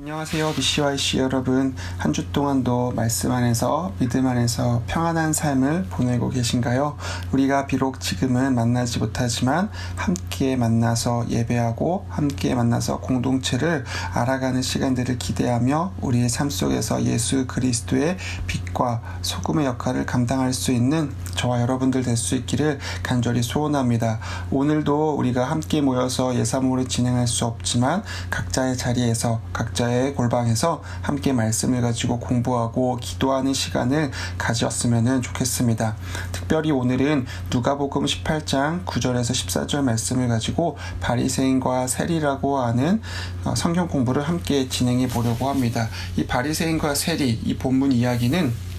안녕하세요. BCYC 여러분. 한 주 동안도 말씀 안에서 믿음 안에서 평안한 삶을 보내고 계신가요? 우리가 비록 지금은 만나지 못하지만 함께 만나서 예배하고 함께 만나서 공동체를 알아가는 시간들을 기대하며 우리의 삶 속에서 예수 그리스도의 빛과 소금의 역할을 감당할 수 있는 저와 여러분들 될 수 있기를 간절히 소원합니다. 오늘도 우리가 함께 모여서 예사목으로 진행할 수 없지만 각자의 자리에서 각자의 골방에서 함께 말씀을 가지고 공부하고 기도하는 시간을 가졌으면 좋겠습니다. 특별히 오늘은 누가복음 18장 9절에서 14절 말씀을 가지고 바리새인과 세리라고 하는 성경 공부를 함께 진행해 보려고 합니다. 이 바리새인과 세리, 이 본문 이야기는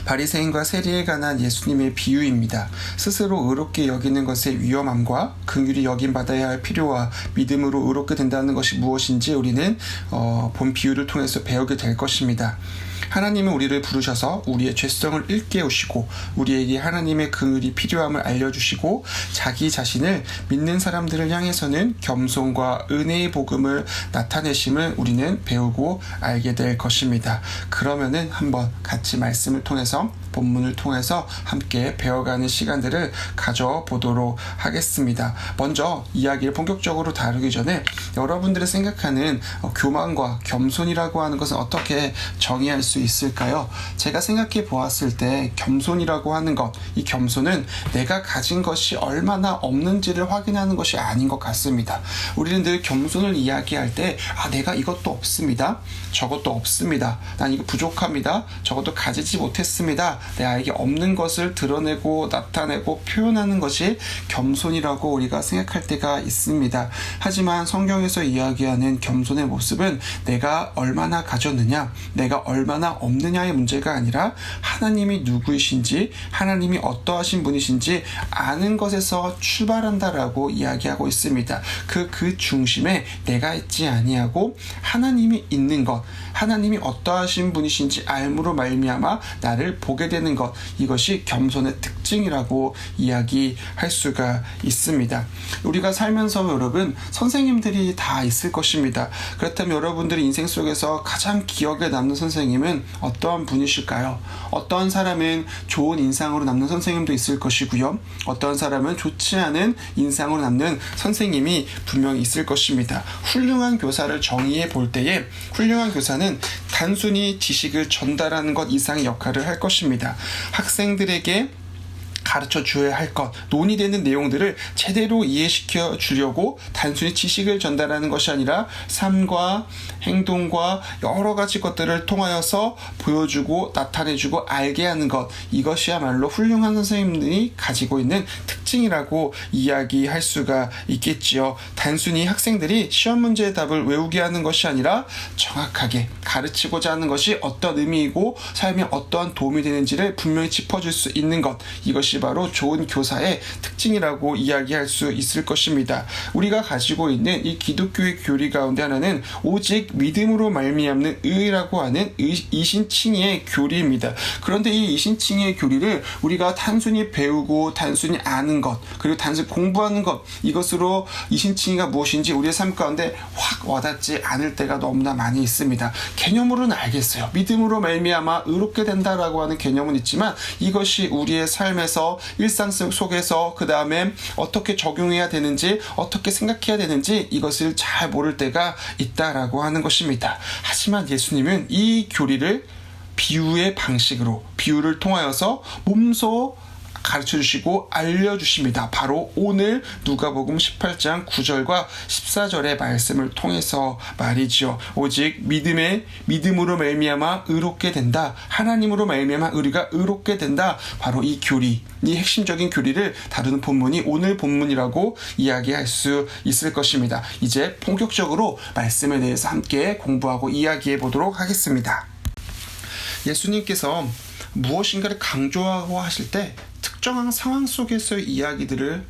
바리새인과 세리에 관한 예수님의 비유입니다. 스스로 의롭게 여기는 것의 위험함과 긍휼히 여김받아야 할 필요와 믿음으로 의롭게 된다는 것이 무엇인지 우리는 본 비유를 통해서 배우게 될 것입니다. 하나님은 우리를 부르셔서 우리의 죄성을 일깨우시고 우리에게 하나님의 긍휼이 필요함을 알려주시고 자기 자신을 믿는 사람들을 향해서는 겸손과 은혜의 복음을 나타내심을 우리는 배우고 알게 될 것입니다. 그러면은 한번 같이 말씀을 통해서 본문을 통해서 함께 배워가는 시간들을 가져보도록 하겠습니다. 먼저 이야기를 본격적으로 다루기 전에 여러분들이 생각하는 교만과 겸손이라고 하는 것은 어떻게 정의할 수 있을까요? 제가 생각해 보았을 때 겸손이라고 하는 것, 이 겸손은 내가 가진 것이 얼마나 없는지를 확인하는 것이 아닌 것 같습니다. 우리는 늘 겸손을 이야기할 때 내가 이것도 없습니다. 저것도 없습니다. 난 이거 부족합니다. 저것도 가지지 못했습니다. 내게 없는 것을 드러내고 나타내고 표현하는 것이 겸손이라고 우리가 생각할 때가 있습니다. 하지만 성경에서 이야기하는 겸손의 모습은 내가 얼마나 가졌느냐, 내가 얼마나 없느냐의 문제가 아니라 하나님이 누구이신지, 하나님이 어떠하신 분이신지 아는 것에서 출발한다라고 이야기하고 있습니다. 그 중심에 내가 있지 아니하고 하나님이 있는 것, 하나님이 어떠하신 분이신지 알므로 말미암아 나를 보게 되는 것, 이것이 겸손의 특징이라고 이야기할 수가 있습니다. 우리가 살면서 여러분 선생님들이 다 있을 것입니다. 그렇다면 여러분들의 인생 속에서 가장 기억에 남는 선생님은 어떠한 분이실까요? 어떤 사람은 좋은 인상으로 남는 선생님도 있을 것이고요. 어떤 사람은 좋지 않은 인상으로 남는 선생님이 분명히 있을 것입니다. 훌륭한 교사를 정의해 볼 때에 훌륭한 교사는 단순히 지식을 전달하는 것 이상의 역할을 할 것입니다. 학생들에게 가르쳐 줘야 할 것, 논의되는 내용들을 제대로 이해시켜 주려고 단순히 지식을 전달하는 것이 아니라 삶과 행동과 여러 가지 것들을 통하여서 보여주고 나타내주고 알게 하는 것, 이것이야말로 훌륭한 선생님들이 가지고 있는 특징이라고 이야기할 수가 있겠지요. 단순히 학생들이 시험 문제의 답을 외우게 하는 것이 아니라 정확하게 가르치고자 하는 것이 어떤 의미이고 삶에 어떠한 도움이 되는지를 분명히 짚어줄 수 있는 것, 이것이 바로 좋은 교사의 특징이라고 이야기할 수 있을 것입니다. 우리가 가지고 있는 이 기독교의 교리 가운데 하나는 오직 믿음으로 말미암는 의라고 하는 이신칭의의 교리입니다. 그런데 이 이신칭의의 교리를 우리가 단순히 배우고 단순히 아는 것, 그리고 단순히 공부하는 것, 이것으로 이신칭의가 무엇인지 우리의 삶 가운데 확 와닿지 않을 때가 너무나 많이 있습니다. 개념으로는 알겠어요. 믿음으로 말미암아 의롭게 된다라고 하는 개념은 있지만 이것이 우리의 삶에서 일상 속에서 그 다음에 어떻게 적용해야 되는지, 어떻게 생각해야 되는지 이것을 잘 모를 때가 있다라고 하는 것입니다. 하지만 예수님은 이 교리를 비유의 방식으로, 비유를 통하여서 몸소 가르쳐주시고 알려주십니다. 바로 오늘 누가복음 18장 9절과 14절의 말씀을 통해서 말이죠. 오직 믿음으로 말미암아 의롭게 된다. 하나님으로 말미암아 우리가 의롭게 된다. 바로 이 교리, 이 핵심적인 교리를 다루는 본문이 오늘 본문이라고 이야기할 수 있을 것입니다. 이제 본격적으로 말씀에 대해서 함께 공부하고 이야기해 보도록 하겠습니다. 예수님께서 무엇인가를 강조하고 하실 때 특정한 상황 속에서의 이야기들을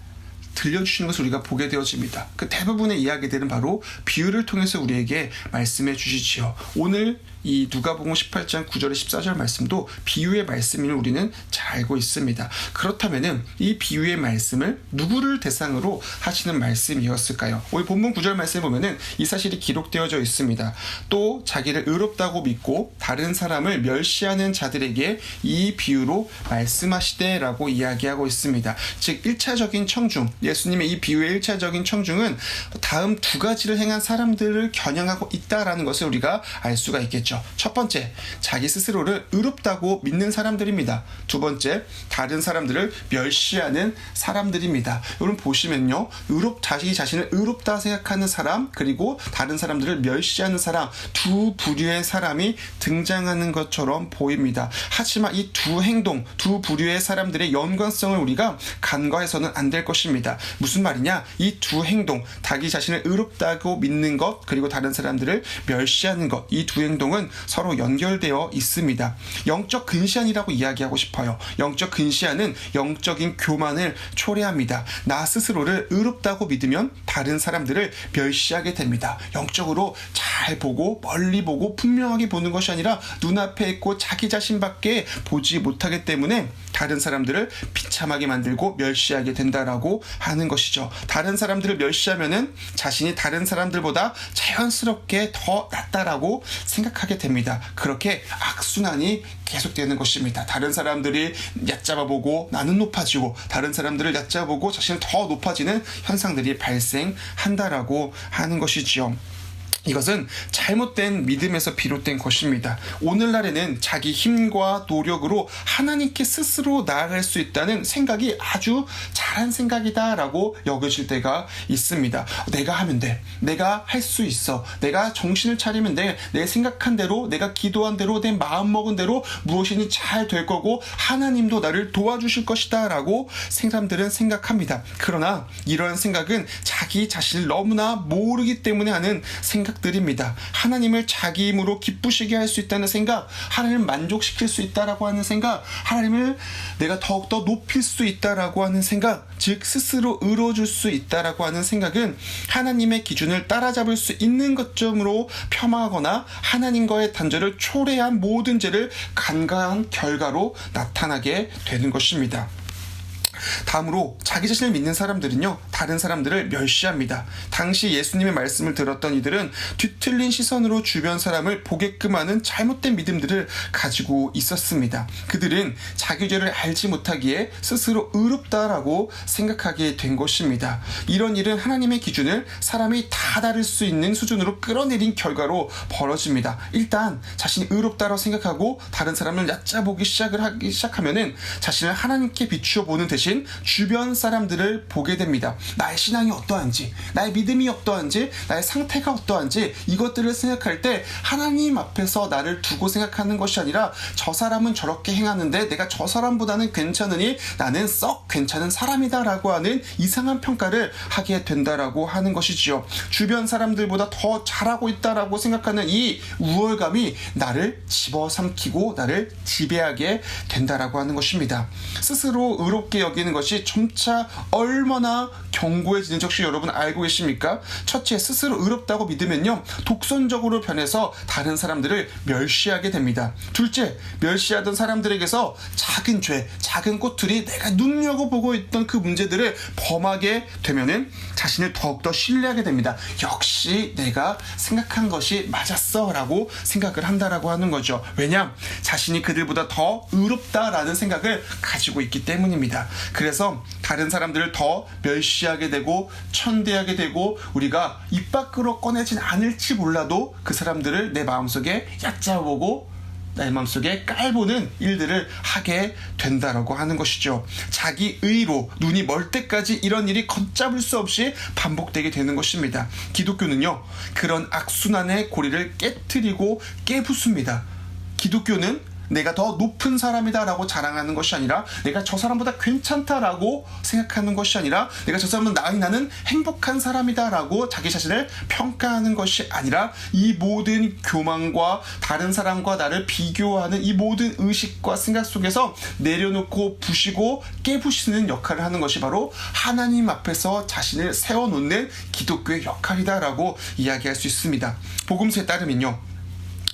들려주시는 것을 우리가 보게 되어집니다. 그 대부분의 이야기들은 바로 비유를 통해서 우리에게 말씀해 주시지요. 오늘 이 누가복음 18장 9절에 14절 말씀도 비유의 말씀임을 우리는 잘 알고 있습니다. 그렇다면은 이 비유의 말씀을 누구를 대상으로 하시는 말씀이었을까요? 오늘 본문 9절 말씀에 보면은 이 사실이 기록되어져 있습니다. 또 자기를 의롭다고 믿고 다른 사람을 멸시하는 자들에게 이 비유로 말씀하시되라고 이야기하고 있습니다. 즉 1차적인 청중, 예수님의 이 비유의 1차적인 청중은 다음 두 가지를 행한 사람들을 겨냥하고 있다라는 것을 우리가 알 수가 있겠죠. 첫 번째, 자기 스스로를 의롭다고 믿는 사람들입니다. 두 번째, 다른 사람들을 멸시하는 사람들입니다. 여러분 보시면요, 자기 자신을 의롭다 생각하는 사람, 그리고 다른 사람들을 멸시하는 사람, 두 부류의 사람이 등장하는 것처럼 보입니다. 하지만 이 두 행동, 두 부류의 사람들의 연관성을 우리가 간과해서는 안 될 것입니다. 무슨 말이냐? 이 두 행동, 자기 자신을 의롭다고 믿는 것, 그리고 다른 사람들을 멸시하는 것, 이 두 행동은 서로 연결되어 있습니다. 영적 근시안이라고 이야기하고 싶어요. 영적 근시안은 영적인 교만을 초래합니다. 나 스스로를 의롭다고 믿으면 다른 사람들을 멸시하게 됩니다. 영적으로 잘 보고 멀리 보고 분명하게 보는 것이 아니라 눈앞에 있고 자기 자신밖에 보지 못하기 때문에 다른 사람들을 비참하게 만들고 멸시하게 된다라고 하는 것이죠. 다른 사람들을 멸시하면은 자신이 다른 사람들보다 자연스럽게 더 낫다라고 생각하게 됩니다. 그렇게 악순환이 계속되는 것입니다. 다른 사람들이 얕잡아보고 나는 높아지고, 다른 사람들을 얕잡아보고 자신은 더 높아지는 현상들이 발생한다라고 하는 것이지요. 이것은 잘못된 믿음에서 비롯된 것입니다. 오늘날에는 자기 힘과 노력으로 하나님께 스스로 나아갈 수 있다는 생각이 아주 잘한 생각이다라고 여겨질 때가 있습니다. 내가 하면 돼. 내가 할 수 있어. 내가 정신을 차리면 돼. 내 생각한 대로, 내가 기도한 대로, 내 마음먹은 대로 무엇이니 잘 될 거고 하나님도 나를 도와주실 것이다 라고 사람들은 생각합니다. 그러나 이러한 생각은 자기 자신을 너무나 모르기 때문에 하는 생각들입니다. 하나님을 자기 힘으로 기쁘시게 할 수 있다는 생각, 하나님을 만족시킬 수 있다라고 하는 생각, 하나님을 내가 더욱더 높일 수 있다라고 하는 생각, 즉 스스로 의로워질 수 있다라고 하는 생각은 하나님의 기준을 따라잡을 수 있는 것점으로 폄하하거나 하나님과의 단절을 초래한 모든 죄를 간과한 결과로 나타나게 되는 것입니다. 다음으로 자기 자신을 믿는 사람들은요, 다른 사람들을 멸시합니다. 당시 예수님의 말씀을 들었던 이들은 뒤틀린 시선으로 주변 사람을 보게끔 하는 잘못된 믿음들을 가지고 있었습니다. 그들은 자기 죄를 알지 못하기에 스스로 의롭다라고 생각하게 된 것입니다. 이런 일은 하나님의 기준을 사람이 다 다를 수 있는 수준으로 끌어내린 결과로 벌어집니다. 일단 자신이 의롭다라고 생각하고 다른 사람을 얕잡아보기 시작하면은 자신을 하나님께 비추어 보는 대신 주변 사람들을 보게 됩니다. 나의 신앙이 어떠한지, 나의 믿음이 어떠한지, 나의 상태가 어떠한지, 이것들을 생각할 때 하나님 앞에서 나를 두고 생각하는 것이 아니라 저 사람은 저렇게 행하는데 내가 저 사람보다는 괜찮으니 나는 썩 괜찮은 사람이다 라고 하는 이상한 평가를 하게 된다라고 하는 것이지요. 주변 사람들보다 더 잘하고 있다라고 생각하는 이 우월감이 나를 집어삼키고 나를 지배하게 된다라고 하는 것입니다. 스스로 의롭게 여기는 것이 점차 얼마나 견고해지는 지 여러분 알고 계십니까? 첫째, 스스로 의롭다고 믿으면요, 독선적으로 변해서 다른 사람들을 멸시하게 됩니다. 둘째, 멸시하던 사람들에게서 작은 죄, 작은 꼬투리, 내가 눈여겨보고 있던 그 문제들을 범하게 되면은 자신을 더욱더 신뢰하게 됩니다. 역시 내가 생각한 것이 맞았어 라고 생각을 한다라고 하는 거죠. 왜냐? 자신이 그들보다 더 의롭다라는 생각을 가지고 있기 때문입니다. 그래서 다른 사람들을 더 멸시하게 되고 천대하게 되고 우리가 입 밖으로 꺼내진 않을지 몰라도 그 사람들을 내 마음속에 얕잡아보고 내 마음속에 깔보는 일들을 하게 된다라고 하는 것이죠. 자기 의로 눈이 멀 때까지 이런 일이 걷잡을 수 없이 반복되게 되는 것입니다. 기독교는요, 그런 악순환의 고리를 깨트리고 깨부숩니다. 기독교는 내가 더 높은 사람이다라고 자랑하는 것이 아니라, 내가 저 사람보다 괜찮다라고 생각하는 것이 아니라, 내가 저 사람은 나는 행복한 사람이다라고 자기 자신을 평가하는 것이 아니라, 이 모든 교만과 다른 사람과 나를 비교하는 이 모든 의식과 생각 속에서 내려놓고 부시고 깨부시는 역할을 하는 것이 바로 하나님 앞에서 자신을 세워놓는 기독교의 역할이다라고 이야기할 수 있습니다. 복음서에 따르면요,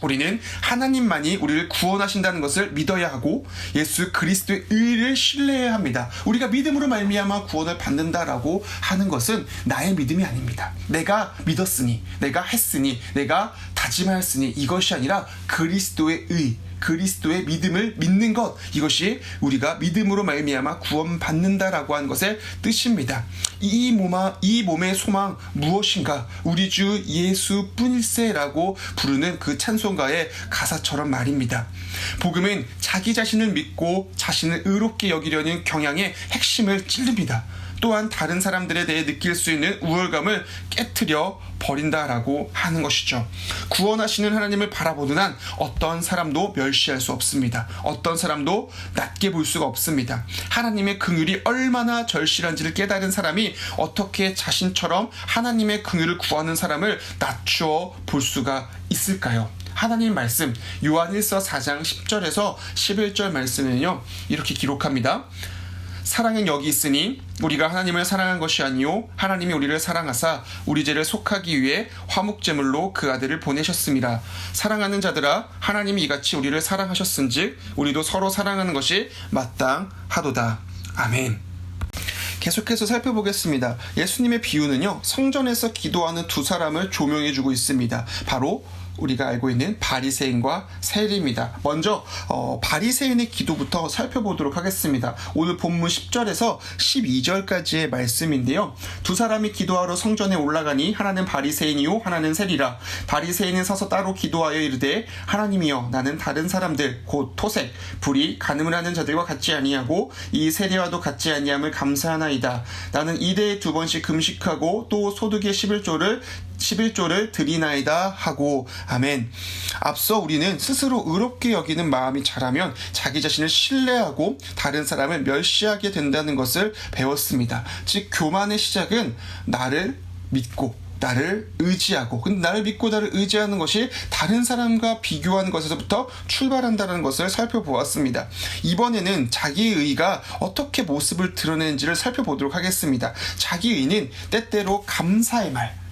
우리는 하나님만이 우리를 구원하신다는 것을 믿어야 하고 예수 그리스도의 의를 신뢰해야 합니다. 우리가 믿음으로 말미암아 구원을 받는다라고 하는 것은 나의 믿음이 아닙니다. 내가 믿었으니, 내가 했으니, 내가 다짐하였으니, 이것이 아니라 그리스도의 의, 그리스도의 믿음을 믿는 것, 이것이 우리가 믿음으로 말미암아 구원받는다라고 하는 것의 뜻입니다. 이 몸의 소망 무엇인가? 우리 주 예수뿐일세라고 부르는 그 찬송가의 가사처럼 말입니다. 복음은 자기 자신을 믿고 자신을 의롭게 여기려는 경향의 핵심을 찌릅니다. 또한 다른 사람들에 대해 느낄 수 있는 우월감을 깨트려 버린다라고 하는 것이죠. 구원하시는 하나님을 바라보는 한 어떤 사람도 멸시할 수 없습니다. 어떤 사람도 낮게 볼 수가 없습니다. 하나님의 긍휼이 얼마나 절실한지를 깨달은 사람이 어떻게 자신처럼 하나님의 긍휼을 구하는 사람을 낮추어 볼 수가 있을까요? 하나님 말씀 요한일서 4장 10절에서 11절 말씀은요, 이렇게 기록합니다. 사랑은 여기 있으니 우리가 하나님을 사랑한 것이 아니요 하나님이 우리를 사랑하사 우리 죄를 속하기 위해 화목제물로 그 아들을 보내셨습니다. 사랑하는 자들아, 하나님이 이같이 우리를 사랑하셨은즉 우리도 서로 사랑하는 것이 마땅하도다. 아멘. 계속해서 살펴보겠습니다. 예수님의 비유는요, 성전에서 기도하는 두 사람을 조명해주고 있습니다. 바로 우리가 알고 있는 바리새인과 세리입니다. 먼저 바리새인의 기도부터 살펴보도록 하겠습니다. 오늘 본문 10절에서 12절까지의 말씀인데요. 두 사람이 기도하러 성전에 올라가니 하나는 바리새인이요 하나는 세리라. 바리새인은 서서 따로 기도하여 이르되, 하나님이여, 나는 다른 사람들 곧 토색, 불의, 간음을 하는 자들과 같지 아니하고 이 세리와도 같지 아니함을 감사하나이다. 나는 이래에 2번씩 금식하고 또 소득의 11조를 드리나이다 하고. 아멘. 앞서 우리는 스스로 의롭게 여기는 마음이 자라면 자기 자신을 신뢰하고 다른 사람을 멸시하게 된다는 것을 배웠습니다. 즉, 교만의 시작은 나를 믿고 나를 의지하고, 근데 나를 믿고 나를 의지하는 것이 다른 사람과 비교하는 것에서부터 출발한다는 것을 살펴보았습니다. 이번에는 자기의가 어떻게 모습을 드러내는지를 살펴보도록 하겠습니다. 자기의는 때때로 감사의 말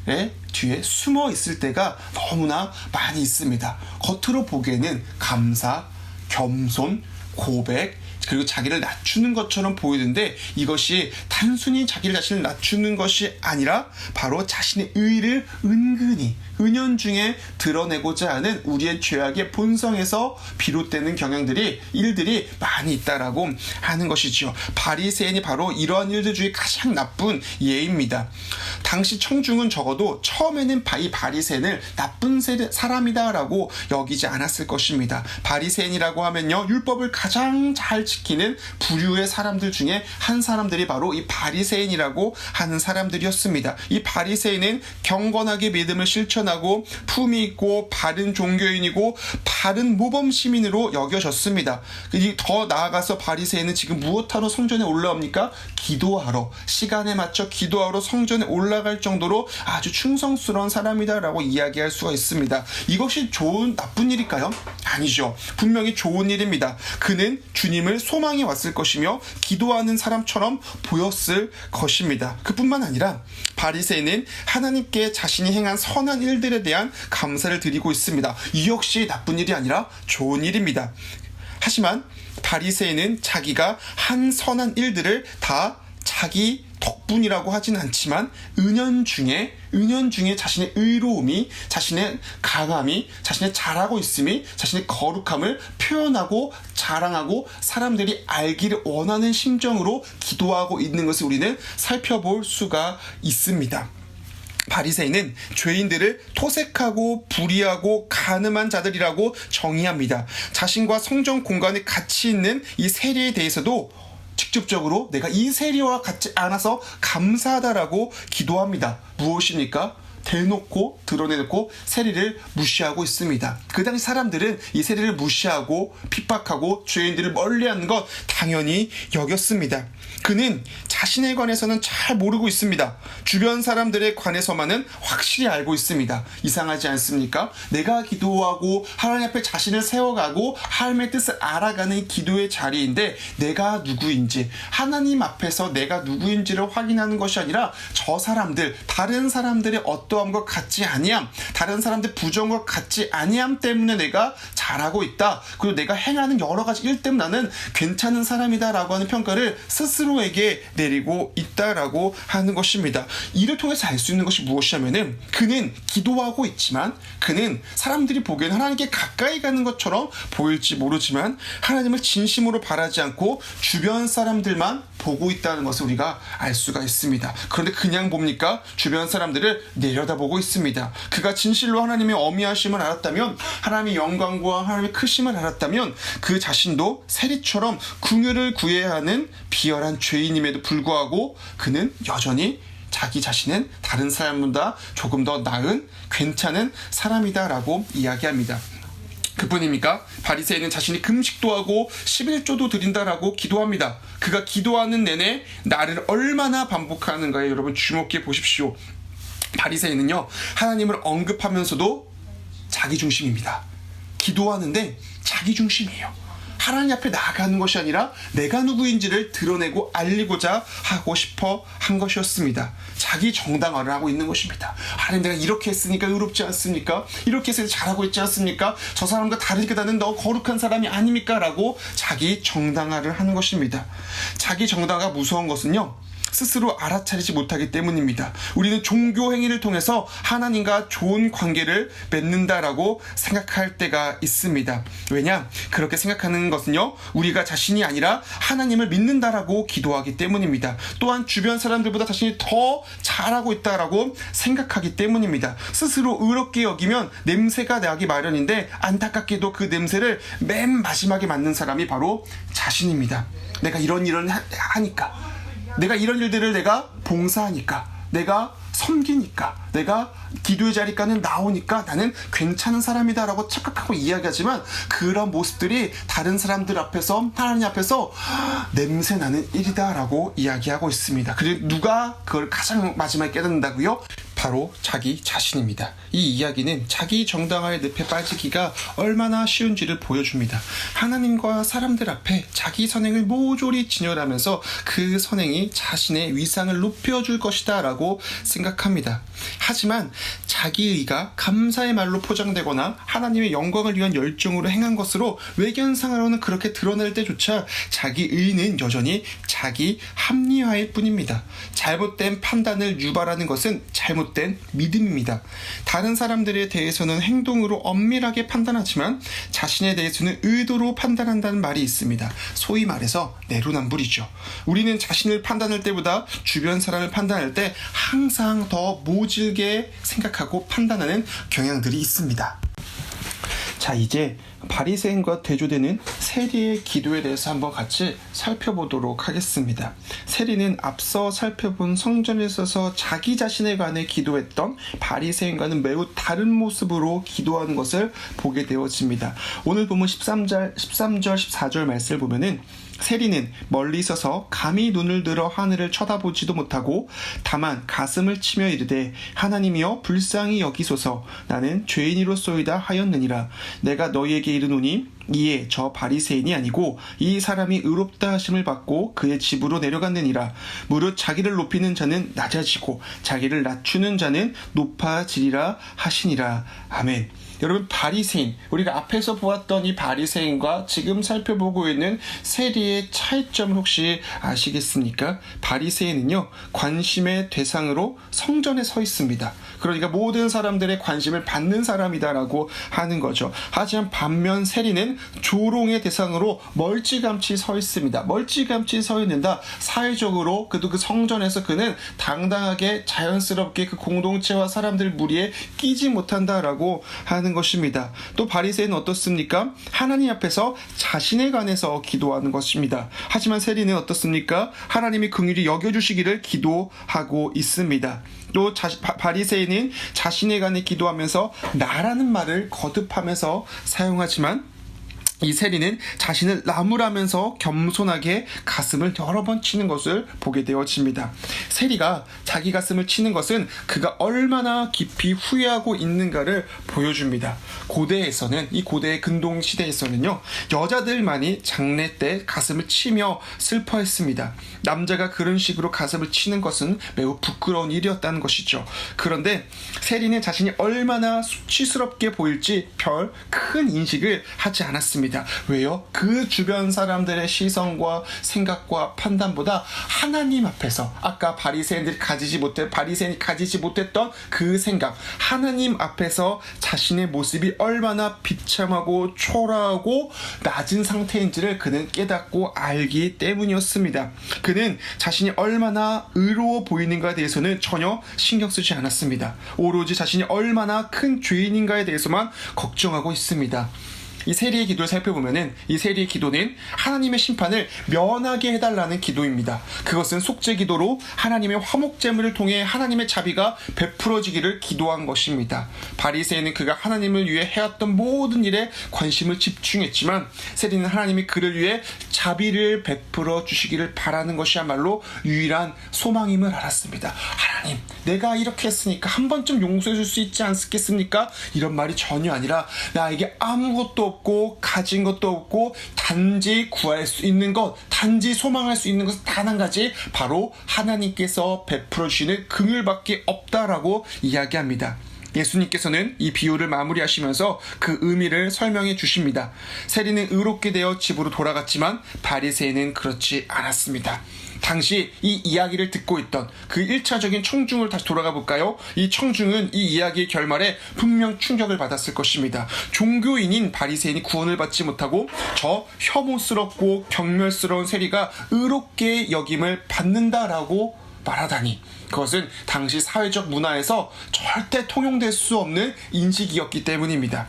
뒤에 숨어 있을 때가 너무나 많이 있습니다. 겉으로 보기에는 감사, 겸손, 고백, 그리고 자기를 낮추는 것처럼 보이는데, 이것이 단순히 자기 자신을 낮추는 것이 아니라 바로 자신의 의를 은근히 은연중에 드러내고자 하는 우리의 죄악의 본성에서 비롯되는 일들이 많이 있다라고 하는 것이죠. 바리새인이 바로 이러한 일들 중에 가장 나쁜 예입니다. 당시 청중은 적어도 처음에는 이 바리새인을 나쁜 사람이다라고 여기지 않았을 것입니다. 바리새인이라고 하면요, 율법을 가장 잘 지키는 부류의 사람들 중에 한 사람들이 바로 이 바리새인이라고 하는 사람들이었습니다. 이 바리새인은 경건하게 믿음을 실천하고 품이 있고 바른 종교인이고 바른 모범 시민으로 여겨졌습니다. 더 나아가서 바리새인은 지금 무엇하러 성전에 올라옵니까? 기도하러, 시간에 맞춰 기도하러 성전에 올라갈 정도로 아주 충성스러운 사람이다라고 이야기할 수가 있습니다. 이것이 나쁜 일일까요? 아니죠. 분명히 좋은 일입니다. 그는 주님을 소망해 왔을 것이며 기도하는 사람처럼 보였을 것입니다. 그뿐만 아니라 바리새인은 하나님께 자신이 행한 선한 일들에 대한 감사를 드리고 있습니다. 이 역시 나쁜 일이 아니라 좋은 일입니다. 하지만 바리새인은 자기가 한 선한 일들을 다 자기 덕분이라고 하진 않지만 은연중에 자신의 의로움이, 자신의 강함이, 자신의 잘하고 있음이, 자신의 거룩함을 표현하고 자랑하고 사람들이 알기를 원하는 심정으로 기도하고 있는 것을 우리는 살펴볼 수가 있습니다. 바리새인은 죄인들을 토색하고 불의하고 간음한 자들이라고 정의합니다. 자신과 성전 공간에 같이 있는 이 세리에 대해서도 직접적으로 내가 이 세리와 같지 않아서 감사하다라고 기도합니다. 무엇입니까? 대놓고 드러내놓고 세리를 무시하고 있습니다. 그 당시 사람들은 이 세리를 무시하고 핍박하고 죄인들을 멀리하는 것 당연히 여겼습니다. 그는 자신에 관해서는 잘 모르고 있습니다. 주변 사람들에 관해서만은 확실히 알고 있습니다. 이상하지 않습니까? 내가 기도하고 하나님 앞에 자신을 세워가고 하나님의 뜻을 알아가는 기도의 자리인데 내가 누구인지, 하나님 앞에서 내가 누구인지를 확인하는 것이 아니라 저 사람들, 다른 사람들의 어떠한 것 같지 아니함, 다른 사람들 부정한 것 같지 아니함 때문에 내가 잘하고 있다. 그리고 내가 행하는 여러 가지 일 때문에 나는 괜찮은 사람이다라고 하는 평가를 스스로에게 내리고 있다라고 하는 것입니다. 이를 통해서 알 수 있는 것이 무엇이냐면은 그는 기도하고 있지만 그는 사람들이 보기에는 하나님께 가까이 가는 것처럼 보일지 모르지만 하나님을 진심으로 바라지 않고 주변 사람들만 보고 있다는 것을 우리가 알 수가 있습니다. 그런데 그냥 봅니까? 주변 사람들을 내려다보고 있습니다. 그가 진실로 하나님의 어미하심을 알았다면, 하나님의 영광과 하나님의 크심을 알았다면 그 자신도 세리처럼 긍휼을 구해야 하는 비열한 죄인임에도 불구하고 그는 여전히 자기 자신은 다른 사람보다 조금 더 나은 괜찮은 사람이다라고 이야기합니다. 그뿐입니까? 바리새인은 자신이 금식도 하고 11조도 드린다라고 기도합니다. 그가 기도하는 내내 나를 얼마나 반복하는가에 여러분 주목해 보십시오. 바리새인은요, 하나님을 언급하면서도 자기 중심입니다. 기도하는데 자기 중심이에요. 하나님 앞에 나아가는 것이 아니라 내가 누구인지를 드러내고 알리고자 하고 싶어 한 것이었습니다. 자기 정당화를 하고 있는 것입니다. 하나님, 내가 이렇게 했으니까 의롭지 않습니까? 이렇게 해서 잘하고 있지 않습니까? 저 사람과 다르게 나는 너 거룩한 사람이 아닙니까? 라고 자기 정당화를 하는 것입니다. 자기 정당화가 무서운 것은요, 스스로 알아차리지 못하기 때문입니다. 우리는 종교 행위를 통해서 하나님과 좋은 관계를 맺는다라고 생각할 때가 있습니다. 왜냐? 그렇게 생각하는 것은요, 우리가 자신이 아니라 하나님을 믿는다라고 기도하기 때문입니다. 또한 주변 사람들보다 자신이 더 잘하고 있다라고 생각하기 때문입니다. 스스로 의롭게 여기면 냄새가 나기 마련인데 안타깝게도 그 냄새를 맨 마지막에 맡는 사람이 바로 자신입니다. 내가 이런 일을 하니까, 내가 이런 일들을 내가 봉사하니까, 내가 섬기니까, 내가 기도의 자리까지는 나오니까 나는 괜찮은 사람이다라고 착각하고 이야기하지만 그런 모습들이 다른 사람들 앞에서, 하나님 앞에서 냄새나는 일이다라고 이야기하고 있습니다. 그리고 누가 그걸 가장 마지막에 깨닫는다고요? 바로 자기 자신입니다. 이 이야기는 자기 정당화의 늪에 빠지기가 얼마나 쉬운지를 보여줍니다. 하나님과 사람들 앞에 자기 선행을 모조리 진열하면서 그 선행이 자신의 위상을 높여줄 것이다 라고 생각합니다. 하지만 자기의가 감사의 말로 포장되거나 하나님의 영광을 위한 열정으로 행한 것으로 외견상으로는 그렇게 드러낼 때조차 자기의는 여전히 자기 합리화일 뿐입니다. 잘못된 판단을 유발하는 것은 잘못된 믿음입니다. 다른 사람들에 대해서는 행동으로 엄밀하게 판단하지만 자신에 대해서는 의도로 판단한다는 말이 있습니다. 소위 말해서 내로남불이죠. 우리는 자신을 판단할 때보다 주변 사람을 판단할 때 항상 더 모질게 생각하고 판단하는 경향들이 있습니다. 자, 이제 바리새인과 대조되는 세리의 기도에 대해서 한번 같이 살펴보도록 하겠습니다. 세리는 앞서 살펴본 성전에 있어서 자기 자신에 관해 기도했던 바리새인과는 매우 다른 모습으로 기도하는 것을 보게 되어집니다. 오늘 보면 13절, 14절 말씀을 보면은 세리는 멀리 서서 감히 눈을 들어 하늘을 쳐다보지도 못하고 다만 가슴을 치며 이르되 하나님이여 불쌍히 여기소서 나는 죄인이로소이다 하였느니라. 내가 너희에게 이르노니 이에 저 바리새인이 아니고 이 사람이 의롭다 하심을 받고 그의 집으로 내려갔느니라. 무릇 자기를 높이는 자는 낮아지고 자기를 낮추는 자는 높아지리라 하시니라. 아멘. 여러분, 바리새인, 우리가 앞에서 보았던 이 바리새인과 지금 살펴보고 있는 세리의 차이점을 혹시 아시겠습니까? 바리새인은요, 관심의 대상으로 성전에 서 있습니다. 그러니까 모든 사람들의 관심을 받는 사람이다라고 하는 거죠. 하지만 반면 세리는 조롱의 대상으로 멀찌감치 서 있습니다. 멀찌감치 서 있는다. 사회적으로 그래도 그 성전에서 그는 당당하게 자연스럽게 그 공동체와 사람들 무리에 끼지 못한다라고 하는 것입니다. 또 바리새인은 어떻습니까? 하나님 앞에서 자신에 관해서 기도하는 것입니다. 하지만 세리는 어떻습니까? 하나님이 긍휼히 여겨주시기를 기도하고 있습니다. 또 바리새인은 자신에 관해 기도하면서 나라는 말을 거듭하면서 사용하지만 이 세리는 자신을 나무라면서 겸손하게 가슴을 여러 번 치는 것을 보게 되어집니다. 세리가 자기 가슴을 치는 것은 그가 얼마나 깊이 후회하고 있는가를 보여줍니다. 고대에서는, 이 고대의 근동 시대에서는요, 여자들만이 장례 때 가슴을 치며 슬퍼했습니다. 남자가 그런 식으로 가슴을 치는 것은 매우 부끄러운 일이었다는 것이죠. 그런데 세리는 자신이 얼마나 수치스럽게 보일지 별 큰 인식을 하지 않았습니다. 왜요? 그 주변 사람들의 시선과 생각과 판단보다 하나님 앞에서, 아까 바리새인이 가지지 못했던 그 생각, 하나님 앞에서 자신의 모습이 얼마나 비참하고 초라하고 낮은 상태인지를 그는 깨닫고 알기 때문이었습니다. 그는 자신이 얼마나 의로워 보이는가에 대해서는 전혀 신경 쓰지 않았습니다. 오로지 자신이 얼마나 큰 죄인인가에 대해서만 걱정하고 있습니다. 이 세리의 기도를 살펴보면은, 이 세리의 기도는 하나님의 심판을 면하게 해달라는 기도입니다. 그것은 속죄 기도로 하나님의 화목제물을 통해 하나님의 자비가 베풀어지기를 기도한 것입니다. 바리새인은 그가 하나님을 위해 해왔던 모든 일에 관심을 집중했지만, 세리는 하나님이 그를 위해 자비를 베풀어 주시기를 바라는 것이야말로 유일한 소망임을 알았습니다. 하나님, 내가 이렇게 했으니까 한 번쯤 용서해 줄 수 있지 않겠습니까? 이런 말이 전혀 아니라, 나에게 아무것도 없고 가진 것도 없고 단지 구할 수 있는 것, 단지 소망할 수 있는 것은 단 한 가지, 바로 하나님께서 베풀어 주시는 긍휼밖에 없다라고 이야기합니다. 예수님께서는 이 비유를 마무리하시면서 그 의미를 설명해 주십니다. 세리는 의롭게 되어 집으로 돌아갔지만 바리새인은 그렇지 않았습니다. 당시 이 이야기를 듣고 있던 그 1차적인 청중을 다시 돌아가 볼까요? 이 청중은 이 이야기의 결말에 분명 충격을 받았을 것입니다. 종교인인 바리새인이 구원을 받지 못하고 저 혐오스럽고 경멸스러운 세리가 의롭게 여김을 받는다라고 말하다니, 그것은 당시 사회적 문화에서 절대 통용될 수 없는 인식이었기 때문입니다.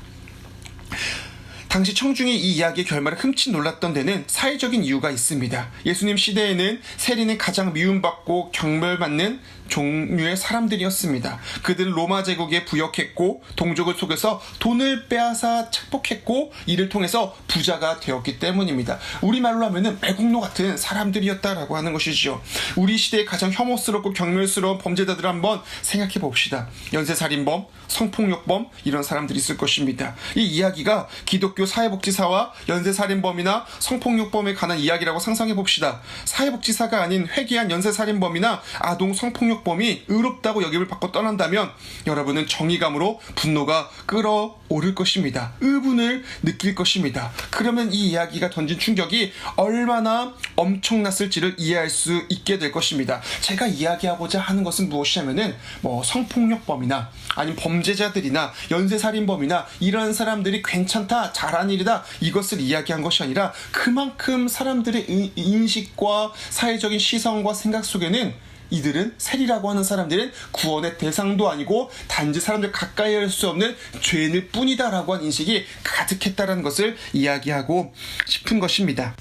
당시 청중이 이 이야기의 결말에 흠칫 놀랐던 데는 사회적인 이유가 있습니다. 예수님 시대에는 세리는 가장 미움받고 경멸받는 종류의 사람들이었습니다. 그들은 로마 제국에 부역했고 동족을 속여서 돈을 빼앗아 착복했고 이를 통해서 부자가 되었기 때문입니다. 우리말로 하면은 매국노 같은 사람들이었다라고 하는 것이지요. 우리 시대의 가장 혐오스럽고 경멸스러운 범죄자들을 한번 생각해 봅시다. 연쇄살인범, 성폭력범, 이런 사람들이 있을 것입니다. 이 이야기가 기독교 사회복지사와 연쇄살인범이나 성폭력범에 관한 이야기라고 상상해 봅시다. 사회복지사가 아닌 회개한 연쇄살인범이나 아동 성폭력범이 의롭다고 여김을 받고 떠난다면 여러분은 정의감으로 분노가 끓어오를 것입니다. 의분을 느낄 것입니다. 그러면 이 이야기가 던진 충격이 얼마나 엄청났을지를 이해할 수 있게 될 것입니다. 제가 이야기하고자 하는 것은 무엇이냐면은 성폭력범이나 아니면 범죄자들이나 연쇄살인범이나 이런 사람들이 괜찮다, 잘한 일이다, 이것을 이야기한 것이 아니라 그만큼 사람들의 인식과 사회적인 시선과 생각 속에는 이들은, 세리라고 하는 사람들은 구원의 대상도 아니고 단지 사람들 가까이 할 수 없는 죄인일 뿐이다라고 하는 인식이 가득했다는 것을 이야기하고 싶은 것입니다.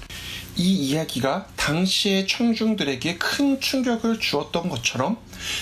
이 이야기가 당시의 청중들에게 큰 충격을 주었던 것처럼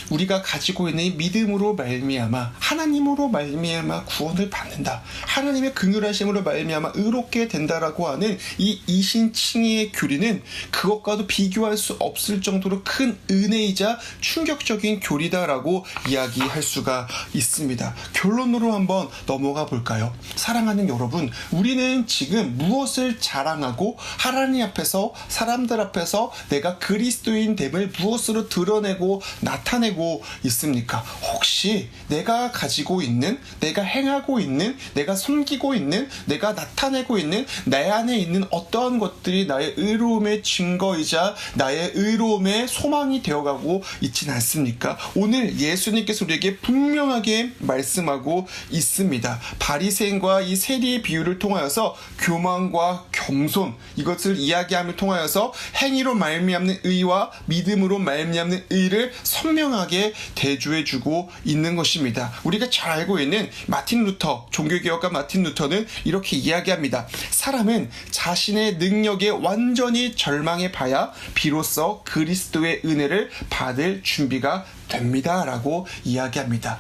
우리가 가지고 있는 이 믿음으로 말미암아, 하나님으로 말미암아 구원을 받는다, 하나님의 긍휼하심으로 말미암아 의롭게 된다라고 하는 이 이신칭의의 교리는 그것과도 비교할 수 없을 정도로 큰 은혜이자 충격적인 교리다라고 이야기할 수가 있습니다. 결론으로 한번 넘어가 볼까요? 사랑하는 여러분, 우리는 지금 무엇을 자랑하고 하나님 앞에서, 사람들 앞에서 내가 그리스도인 됨을 무엇으로 드러내고 나타내고 있습니까? 혹시 내가 가지고 있는, 내가 행하고 있는, 내가 섬기고 있는, 내가 나타내고 있는 내 안에 있는 어떠한 것들이 나의 의로움의 증거이자 나의 의로움의 소망이 되어가고 있진 않습니까? 오늘 예수님께서 우리에게 분명하게 말씀하고 있습니다. 바리새인과 이 세리의 비유를 통하여서 교만과 겸손, 이것을 이야기함을 통하여서 행위로 말미암는 의와 믿음으로 말미암는 의를 선명하게 대조해주고 있는 것입니다. 우리가 잘 알고 있는 마틴 루터, 종교개혁가 마틴 루터는 이렇게 이야기합니다. 사람은 자신의 능력에 완전히 절망해 봐야 비로소 그리스도의 은혜를 받을 준비가 됩니다 라고 이야기합니다.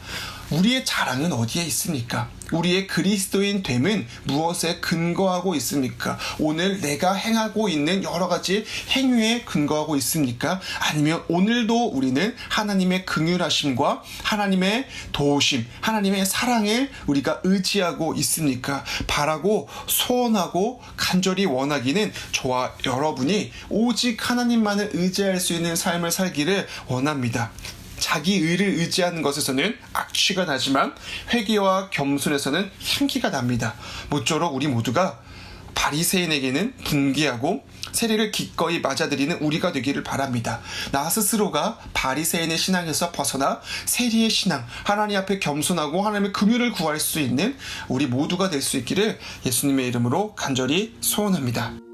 우리의 자랑은 어디에 있습니까? 우리의 그리스도인 됨은 무엇에 근거하고 있습니까? 오늘 내가 행하고 있는 여러 가지 행위에 근거하고 있습니까? 아니면 오늘도 우리는 하나님의 긍휼하심과 하나님의 도우심, 하나님의 사랑을 우리가 의지하고 있습니까? 바라고 소원하고 간절히 원하기는 저와 여러분이 오직 하나님만을 의지할 수 있는 삶을 살기를 원합니다. 자기 의를 의지하는 것에서는 악취가 나지만 회개와 겸손에서는 향기가 납니다. 모쪼록 우리 모두가 바리새인에게는 분개하고 세례를 기꺼이 맞아들이는 우리가 되기를 바랍니다. 나 스스로가 바리새인의 신앙에서 벗어나 세리의 신앙, 하나님 앞에 겸손하고 하나님의 긍휼을 구할 수 있는 우리 모두가 될 수 있기를 예수님의 이름으로 간절히 소원합니다.